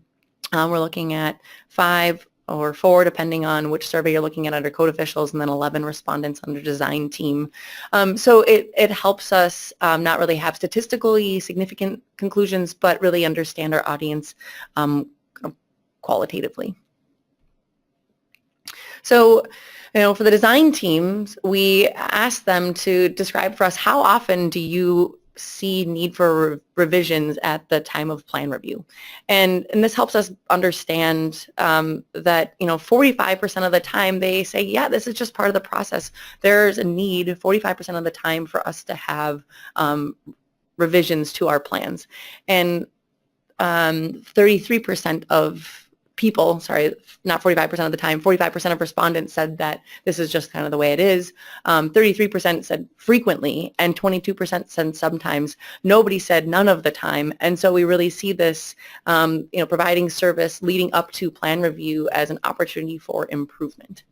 We're looking at 5 or 4, depending on which survey you're looking at under code officials, and then 11 respondents under design team. So it helps us not really have statistically significant conclusions, but really understand our audience qualitatively. So, for the design teams, we asked them to describe for us, how often do you see need for revisions at the time of plan review? And this helps us understand that 45% of the time they say, yeah, this is just part of the process. There's a need 45% of the time for us to have revisions to our plans. And 33% of people, sorry, not 45% of the time, 45% of respondents said that this is just kind of the way it is. 33% said frequently, and 22% said sometimes. Nobody said none of the time. And so we really see this, providing service leading up to plan review as an opportunity for improvement.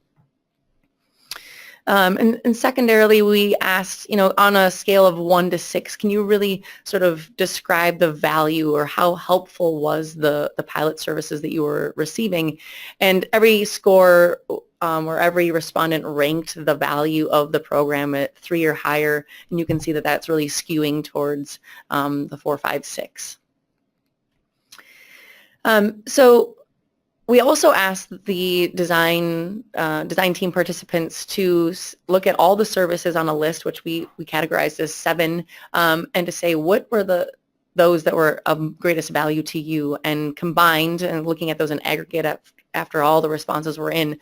And secondarily, we asked, on a scale of 1 to 6, can you really sort of describe the value, or how helpful was the pilot services that you were receiving? And every score or every respondent ranked the value of the program at 3 or higher, and you can see that that's really skewing towards the 4, 5, 6. So we also asked the design team participants to look at all the services on a list, which we categorized as 7, and to say what were those that were of greatest value to you, and combined, and looking at those in aggregate after all the responses were in.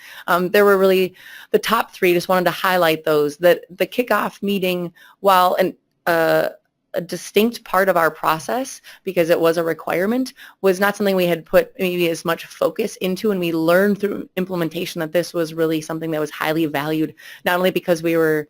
There were really the top 3. Just wanted to highlight those. That the kickoff meeting, while a distinct part of our process, because it was a requirement, was not something we had put maybe as much focus into, and we learned through implementation that this was really something that was highly valued, not only because we were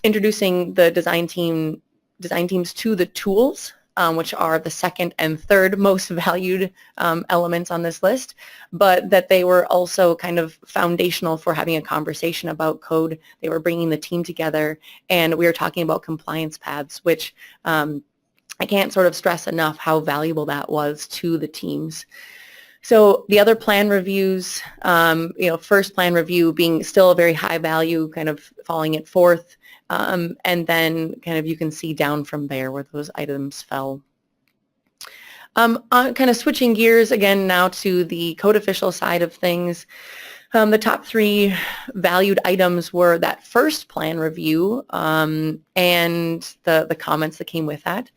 introducing the design teams to the tools which are the second and third most valued elements on this list, but that they were also kind of foundational for having a conversation about code. They were bringing the team together, and we were talking about compliance paths, which I can't sort of stress enough how valuable that was to the teams. So the other plan reviews, first plan review being still a very high value, kind of falling at fourth, and then kind of you can see down from there where those items fell. Kind of switching gears again now to the code official side of things. The top three valued items were that first plan review and the comments that came with that.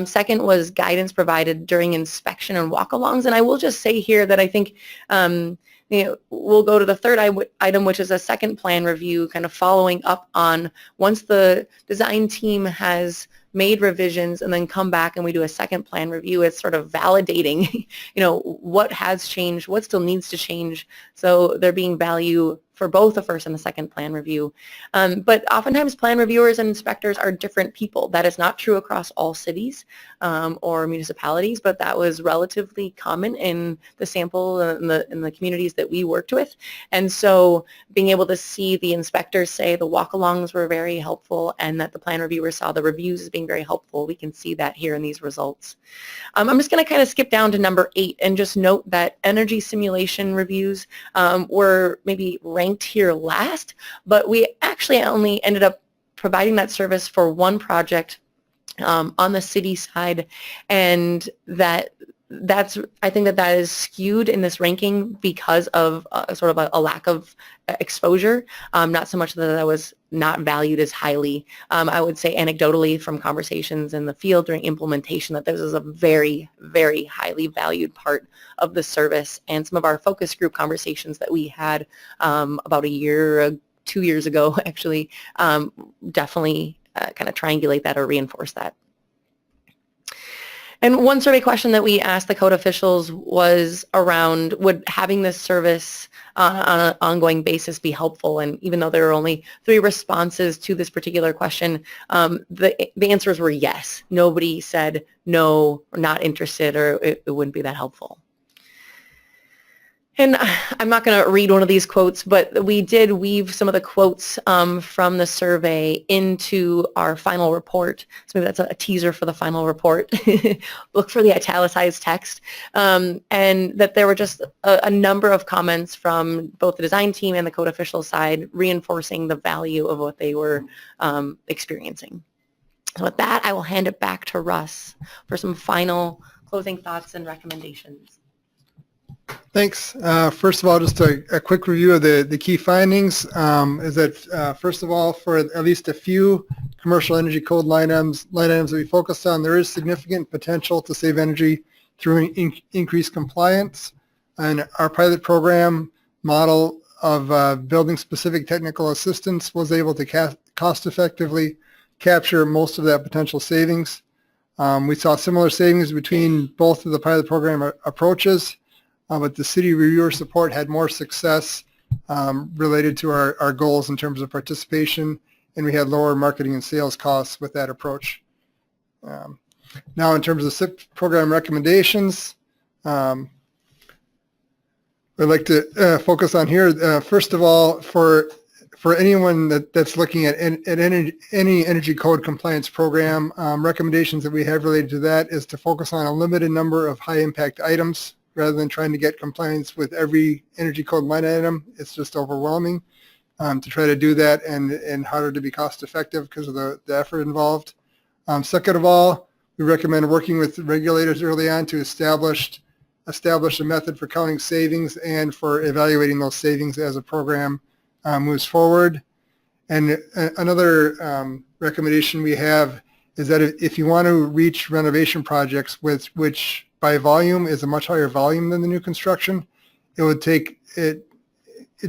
Second was guidance provided during inspection and walk-alongs. And I will just say here that I think we'll go to the third item, which is a second plan review, kind of following up on once the design team has made revisions and then come back and we do a second plan review. It's sort of validating, what has changed, what still needs to change. So there being value for both the first and the second plan review. But oftentimes plan reviewers and inspectors are different people. That is not true across all cities or municipalities, but that was relatively common in the sample in the communities that we worked with. And so being able to see the inspectors say the walk-alongs were very helpful and that the plan reviewers saw the reviews as being very helpful, we can see that here in these results. I'm just going to kind of skip down to number 8 and just note that energy simulation reviews were maybe ranked here last, but we actually only ended up providing that service for one project on the city side, and I think that is skewed in this ranking because of sort of a lack of exposure, not so much that was not valued as highly. I would say anecdotally from conversations in the field during implementation that this is a very, very highly valued part of the service, and some of our focus group conversations that we had about 2 years ago actually definitely kind of triangulate that or reinforce that. And one survey question that we asked the code officials was around, would having this service on an ongoing basis be helpful? And even though there were only 3 responses to this particular question, the answers were yes. Nobody said no, or not interested, or it wouldn't be that helpful. And I'm not going to read one of these quotes, but we did weave some of the quotes from the survey into our final report. So maybe that's a teaser for the final report. Look for the italicized text. And that there were just a number of comments from both the design team and the code official side reinforcing the value of what they were experiencing. So with that, I will hand it back to Russ for some final closing thoughts and recommendations. Thanks. First of all, just a quick review of the key findings is that, first of all, for at least a few commercial energy code line items that we focused on, there is significant potential to save energy through increased compliance. And our pilot program model of building-specific technical assistance was able to cost-effectively capture most of that potential savings. We saw similar savings between both of the pilot program approaches. But the city reviewer support had more success related to our goals in terms of participation, and we had lower marketing and sales costs with that approach. Now, in terms of CIP program recommendations, I'd like to focus on here. First of all, for anyone that's looking at any energy code compliance program, recommendations that we have related to that is to focus on a limited number of high-impact items, rather than trying to get compliance with every energy code line item. It's just overwhelming to try to do that and harder to be cost effective because of the effort involved. Second of all, we recommend working with regulators early on to establish a method for counting savings and for evaluating those savings as a program moves forward. And another recommendation we have is that if you want to reach renovation projects which by volume is a much higher volume than the new construction, it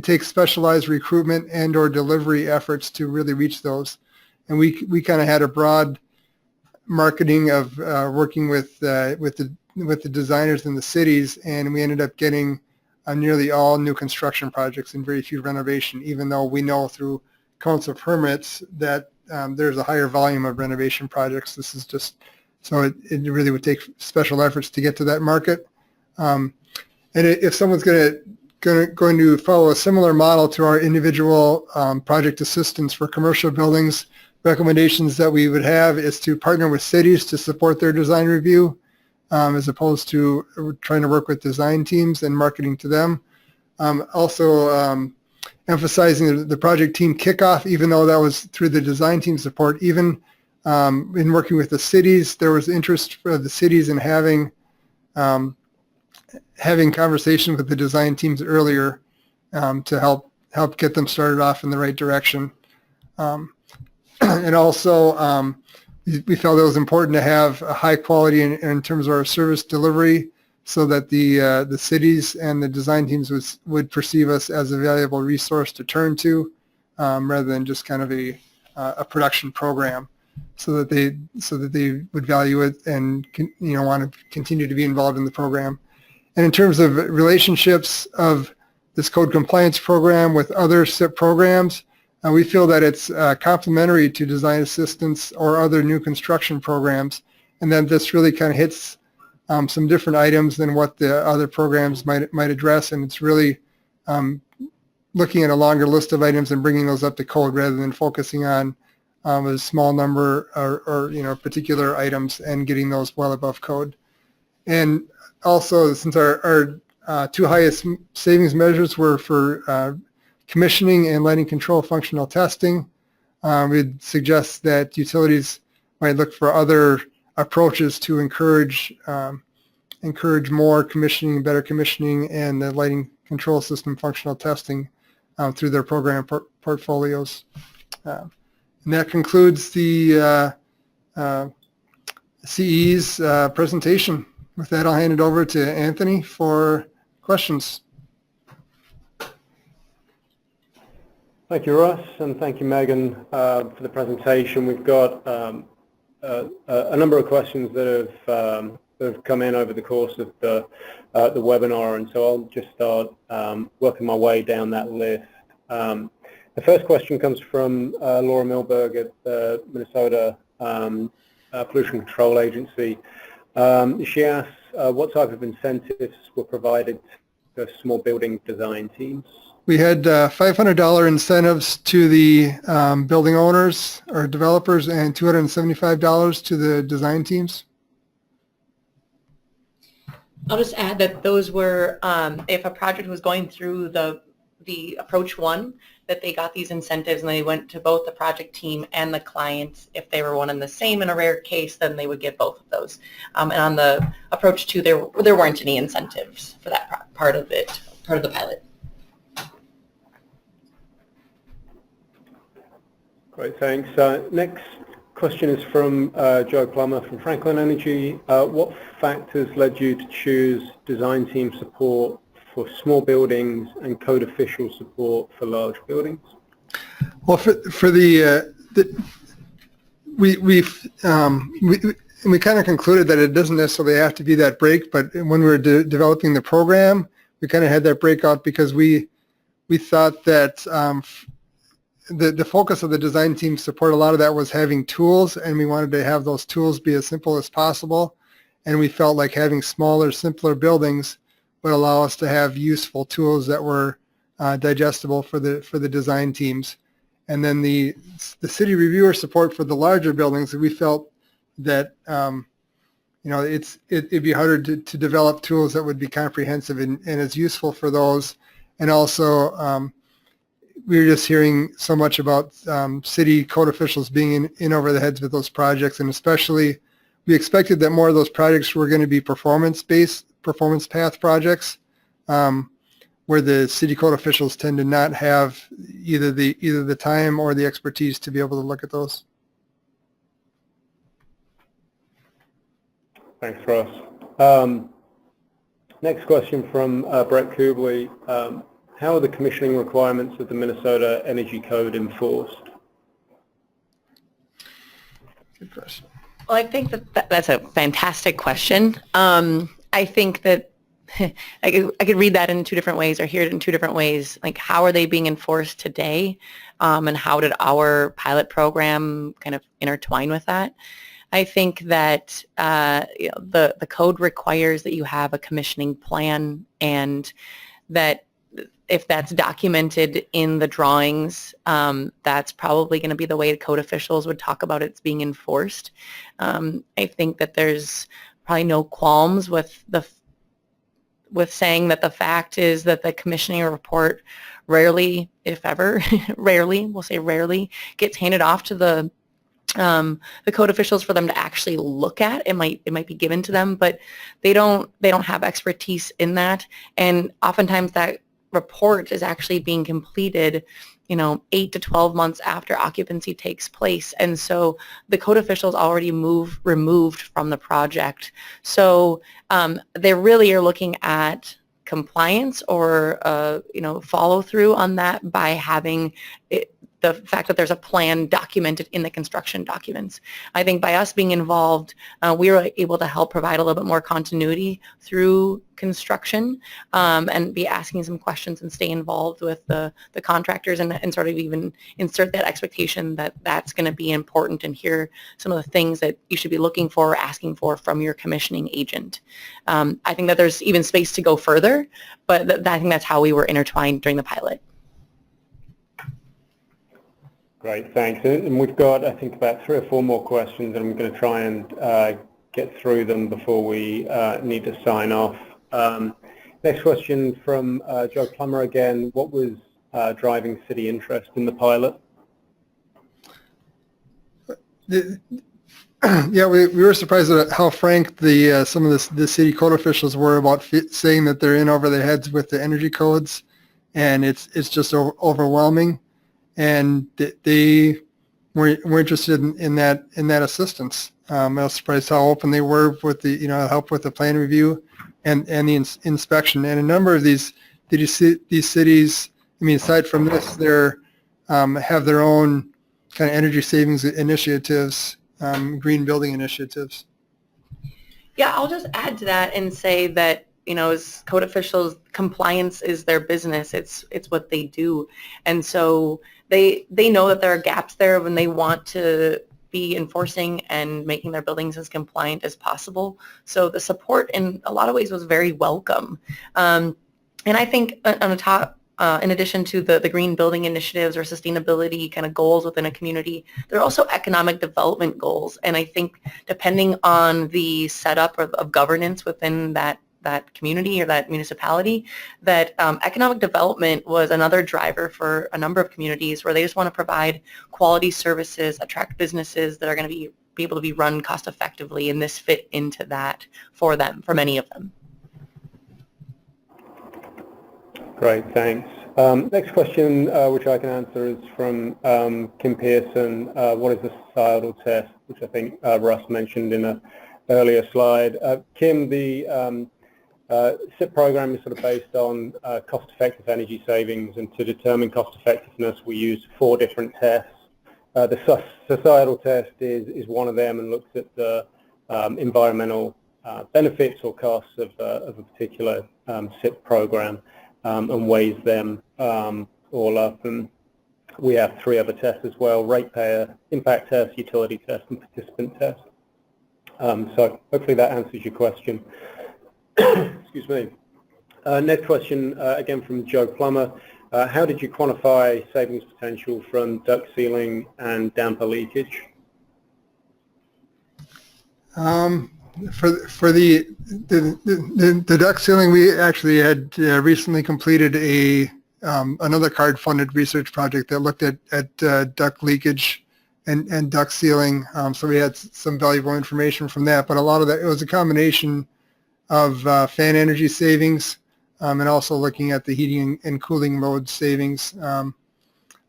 takes specialized recruitment and or delivery efforts to really reach those. And we kind of had a broad marketing of working with the designers in the cities, and we ended up getting nearly all new construction projects and very few renovation, even though we know through counts of permits that there's a higher volume of renovation projects. This is just So it really would take special efforts to get to that market. And if someone's going to follow a similar model to our individual project assistance for commercial buildings, recommendations that we would have is to partner with cities to support their design review, as opposed to trying to work with design teams and marketing to them. Also emphasizing the project team kickoff, even though that was through the design team support. Even in working with the cities, there was interest for the cities in having conversations with the design teams earlier to help get them started off in the right direction. And also, we felt it was important to have a high quality in terms of our service delivery, so that the cities and the design teams would perceive us as a valuable resource to turn to, rather than just kind of a production program, so that they would value it and want to continue to be involved in the program. And in terms of relationships of this code compliance program with other CIP programs, we feel that it's complementary to design assistance or other new construction programs, and that this really kind of hits some different items than what the other programs might address, and it's really looking at a longer list of items and bringing those up to code rather than focusing on a small number or particular items and getting those well above code. And also, since our two highest savings measures were for commissioning and lighting control functional testing, we'd suggest that utilities might look for other approaches to encourage more commissioning, better commissioning, and the lighting control system functional testing through their program portfolios. And that concludes the CE's presentation. With that, I'll hand it over to Anthony for questions. Thank you, Russ, and thank you, Megan, for the presentation. We've got a number of questions that have come in over the course of the webinar, and so I'll just start working my way down that list. The first question comes from Laura Milberg at the Minnesota Pollution Control Agency. She asks, what type of incentives were provided to small building design teams? We had $500 incentives to the building owners or developers and $275 to the design teams. I'll just add that those were, if a project was going through the approach one, that they got these incentives and they went to both the project team and the clients. If they were one and the same in a rare case, then they would get both of those. And on the approach two, there weren't any incentives for that part of the pilot. Great, thanks. Next question is from Joe Plummer from Franklin Energy. What factors led you to choose design team support for small buildings and code official support for large buildings? Well, we kind of concluded that it doesn't necessarily have to be that break, but when we were developing the program, we kind of had that breakout because we thought that the focus of the design team support, a lot of that was having tools, and we wanted to have those tools be as simple as possible. And we felt like having smaller, simpler buildings would allow us to have useful tools that were digestible for the design teams. And then the city reviewer support for the larger buildings, we felt that it'd be harder to develop tools that would be comprehensive and as useful for those. And also, we were just hearing so much about city code officials being in over the heads with those projects, and especially we expected that more of those projects were going to be performance path projects, where the city code officials tend to not have either the time or the expertise to be able to look at those. Thanks, Russ. Next question from Brett Kubley. How are the commissioning requirements of the Minnesota Energy Code enforced? Good question. Well, I think that's a fantastic question. I think that I could read that in two different ways or hear it in two different ways. Like, how are they being enforced today, and how did our pilot program kind of intertwine with that? I think that the code requires that you have a commissioning plan, and that if that's documented in the drawings, that's probably going to be the way code officials would talk about it's being enforced. I think that there's probably no qualms with saying that the fact is that the commissioning report rarely, if ever, rarely, we'll say rarely, gets handed off to the code officials for them to actually look at. It might be given to them, but they don't have expertise in that. And oftentimes that report is actually being completed 8 to 12 months after occupancy takes place. And so the code officials already removed from the project. So they really are looking at compliance or follow through on that by having the fact that there's a plan documented in the construction documents. I think by us being involved, we were able to help provide a little bit more continuity through construction, and be asking some questions and stay involved with the contractors, and sort of even insert that expectation that that's going to be important, and hear some of the things that you should be looking for or asking for from your commissioning agent. I think that there's even space to go further, but I think that's how we were intertwined during the pilot. Great, thanks. And we've got, I think, about 3 or 4 more questions, and I'm going to try and get through them before we need to sign off. Next question from Joe Plummer again. What was driving city interest in the pilot? Yeah, we were surprised at how frank some of the city code officials were about saying that they're in over their heads with the energy codes, and it's just overwhelming. And they were interested in that assistance. I was surprised how open they were with the help with the plan review and the inspection. And a number of these cities, I mean, aside from this, they're have their own kind of energy savings initiatives, green building initiatives. Yeah, I'll just add to that and say that as code officials, compliance is their business. It's what they do, and so they know that there are gaps there when they want to be enforcing and making their buildings as compliant as possible. So the support in a lot of ways was very welcome. And I think on the top, in addition to the green building initiatives or sustainability kind of goals within a community, there are also economic development goals. And I think depending on the setup of governance within that community or that municipality, that economic development was another driver for a number of communities where they just want to provide quality services, attract businesses that are going to be able to be run cost effectively, and this fit into that for them, for many of them. Great, thanks. Next question, which I can answer, is from Kim Pearson. What is the societal test, which I think Russ mentioned in an earlier slide. Kim, the CIP program is sort of based on cost-effective energy savings, and to determine cost-effectiveness we use 4 different tests. The societal test is one of them and looks at the environmental benefits or costs of a particular CIP program and weighs them all up. And we have 3 other tests as well: ratepayer, impact test, utility test, and participant test. So hopefully that answers your question. Excuse me. Next question, again from Joe Plummer. How did you quantify savings potential from duct sealing and damper leakage? For the duct sealing, we actually had recently completed another CARD-funded research project that looked at duct leakage and duct sealing. So we had some valuable information from that, but a lot of that, it was a combination of fan energy savings and also looking at the heating and cooling load savings. I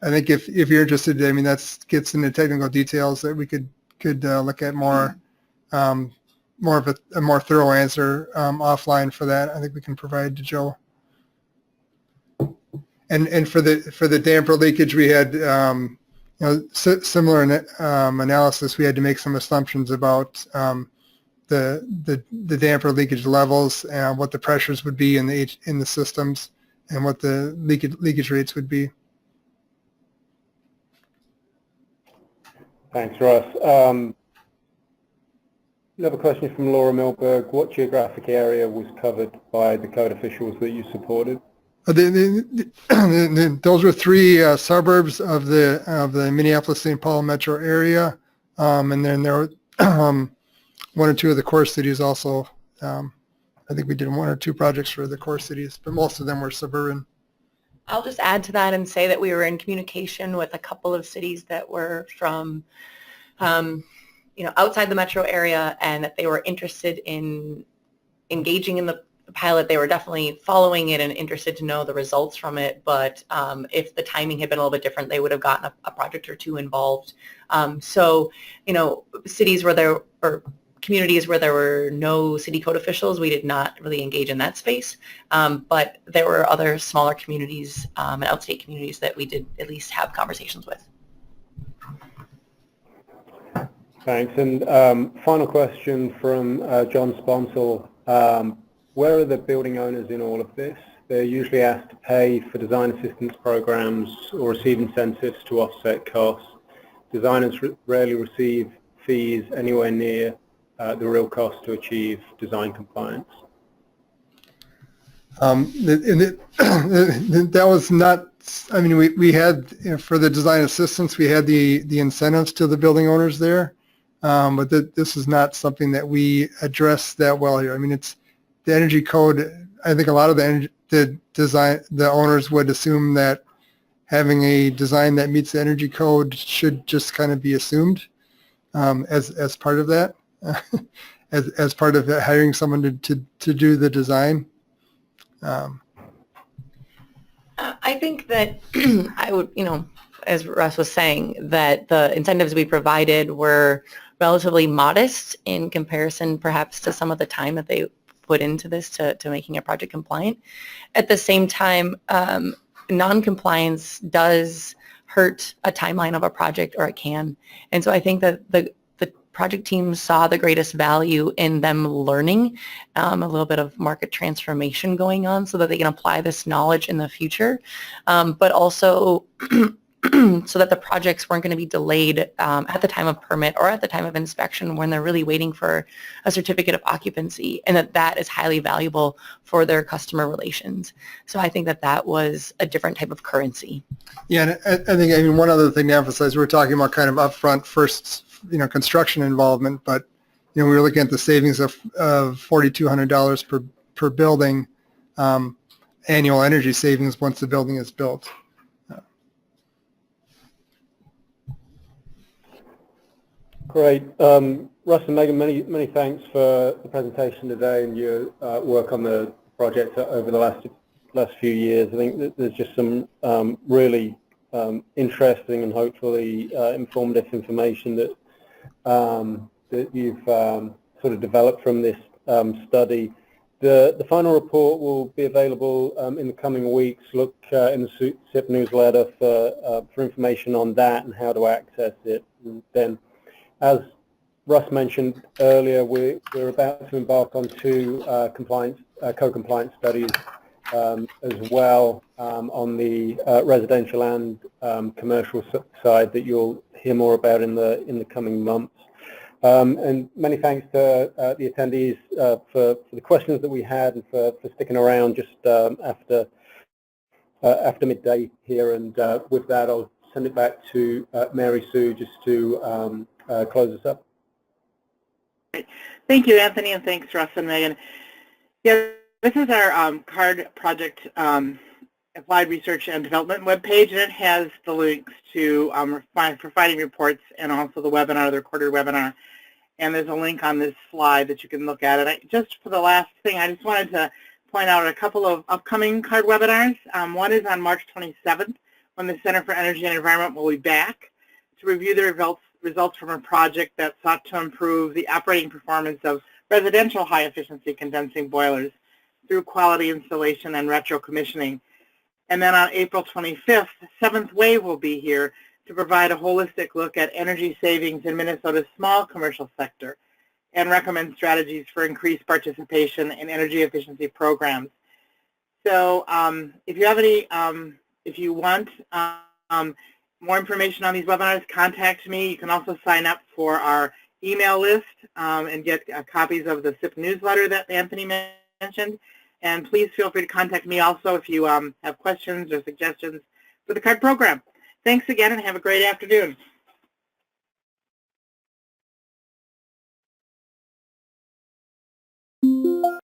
think if you're interested, I mean, that gets into technical details that we could look at more of a more thorough answer offline for that. I think we can provide to Joe. And for the damper leakage, we had similar analysis. We had to make some assumptions about the damper leakage levels, what the pressures would be in the systems, and what the leakage rates would be. Thanks, Russ. Another question from Laura Milberg. What geographic area was covered by the code officials that you supported? Those were three suburbs of the Minneapolis-St. Paul metro area, and then there were one or two of the core cities also. I think we did one or two projects for the core cities, but most of them were suburban. I'll just add to that and say that we were in communication with a couple of cities that were from, outside the metro area, and that they were interested in engaging in the pilot. They were definitely following it and interested to know the results from it, but if the timing had been a little bit different, they would have gotten a project or two involved. Cities where there, or communities where there were no city code officials, we did not really engage in that space, but there were other smaller communities and outstate communities that we did at least have conversations with. Thanks. And final question from John Sponsel. Where are the building owners in all of this? They're usually asked to pay for design assistance programs or receive incentives to offset costs. Designers rarely receive fees anywhere near the real cost to achieve design compliance. That was not, I mean, we had, for the design assistance, we had the incentives to the building owners there, but this is not something that we address that well here. I mean, it's the energy code. I think a lot of the owners would assume that having a design that meets the energy code should just kind of be assumed as part of that, as part of hiring someone to do the design. I think that I would, as Russ was saying, that the incentives we provided were relatively modest in comparison perhaps to some of the time that they put into this to making a project compliant. At the same time, non-compliance does hurt a timeline of a project, or it can. And so I think that the project team saw the greatest value in them learning a little bit of market transformation going on so that they can apply this knowledge in the future, but also so that the projects weren't going to be delayed at the time of permit or at the time of inspection when they're really waiting for a certificate of occupancy, and that is highly valuable for their customer relations. So I think that was a different type of currency. Yeah, and I think one other thing to emphasize, we're talking about kind of upfront first, construction involvement, but we were looking at the savings of $4,200 per building, annual energy savings once the building is built. Great. Russ and Megan, many thanks for the presentation today and your work on the project over the last few years. I think that there's just some really interesting and hopefully informative information that you've sort of developed from this study. The final report will be available in the coming weeks. Look in the CIP newsletter for information on that and how to access it. And then, as Russ mentioned earlier, we're about to embark on two co-compliance studies as well on the residential and commercial side that you'll hear more about in the coming months. And many thanks to the attendees for the questions that we had and for sticking around just after midday here. And with that, I'll send it back to Mary Sue just to close us up. Thank you, Anthony, and thanks, Russ and Megan. Yeah, this is our CARD project Applied Research and Development webpage, and it has the links to providing reports and also the webinar, the recorded webinar. And there's a link on this slide that you can look at it. Just for the last thing, I just wanted to point out a couple of upcoming CARD webinars. One is on March 27th, when the Center for Energy and Environment will be back to review the results from a project that sought to improve the operating performance of residential high-efficiency condensing boilers through quality installation and retro-commissioning. And then on April 25th, Seventh Wave will be here to provide a holistic look at energy savings in Minnesota's small commercial sector and recommend strategies for increased participation in energy efficiency programs. So if you have any, if you want more information on these webinars, contact me. You can also sign up for our email list and get copies of the CIP newsletter that Anthony mentioned. And please feel free to contact me also if you have questions or suggestions for the CARD program. Thanks again and have a great afternoon.